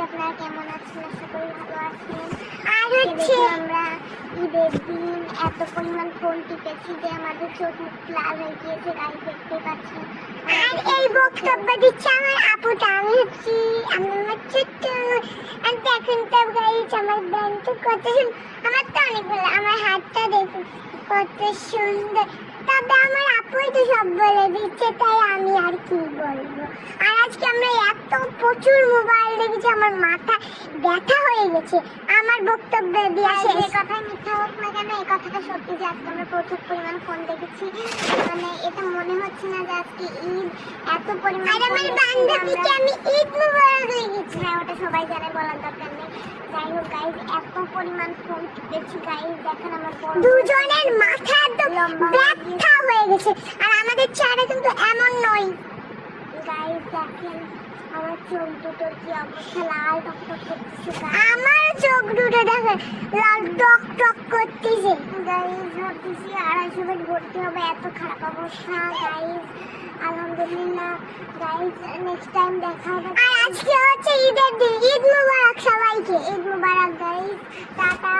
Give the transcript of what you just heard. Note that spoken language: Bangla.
আপনারা কেমন আছেন? আশা করি ভালো আছেন। আর হচ্ছে আমরা ঈদের দিন এত পরিমাণ ফোন টিপেছি যে আমাদের চোখ মুখ লাল হয়ে গিয়েছে, গাইজ দেখতে পাচ্ছেন। আর এই বক্তব্য দিচ্ছে আমার আপুটা। আমি হচ্ছি আমার ছোট্ট, আর দেখুন তো গাইজ আমার ব্যান্ড কত সুন্দর। আমার তো অনেক ভালো, আমার হাতটা দেখুন কত সুন্দর। তবে আমার আপুই তো সব বলে দিচ্ছে, তাই আমি আর কি বলবো। আর আজকে আমরা এত প্রচুর মোবাইল দেখেছি, আমার মাথা ব্যথা হয়ে গেছে আমার বক্তব্য দিয়ে। এই কথাই মিথ্যা হোক না কেন, এই কথাটা সত্যি যে আজকে আমরা প্রচুর পরিমাণ ফোন দেখেছি। মানে এটা মনে হচ্ছে না যে আজকে ঈদ, এত পরিমাণ। আর আমার বান্ধবীকে আমি ঈদ মুবারক লিখেছি। হ্যাঁ, ওটা সবাই জানে, বলার দরকার নেই। যাই হোক গাইজ, এত পরিমাণ ফোন টিপেছি গাইজ, দেখেন আমার দুজনের মাথা একদম ব্যথা হয়ে গেছে। আর আমাদের চেহারা কিন্তু এমন নয় গাইজ, দেখেন আমার চোখ দুটো কি অবস্থা, লাল টকটক করতেছে। আমার চোখ দুটো দেখেন লাল টকটক করতেছে গাইজ। ভাবতেছি 250 বেড ভর্তি হবে, এত খারাপ অবস্থা গাইজ। আলহামদুলিল্লাহ গাইজ, নেক্সট টাইম দেখা হবে। আর আজকে হচ্ছে ঈদের দিন, ঈদ মুবারক সবাইকে, ঈদ মুবারক গাইজ। টাটা।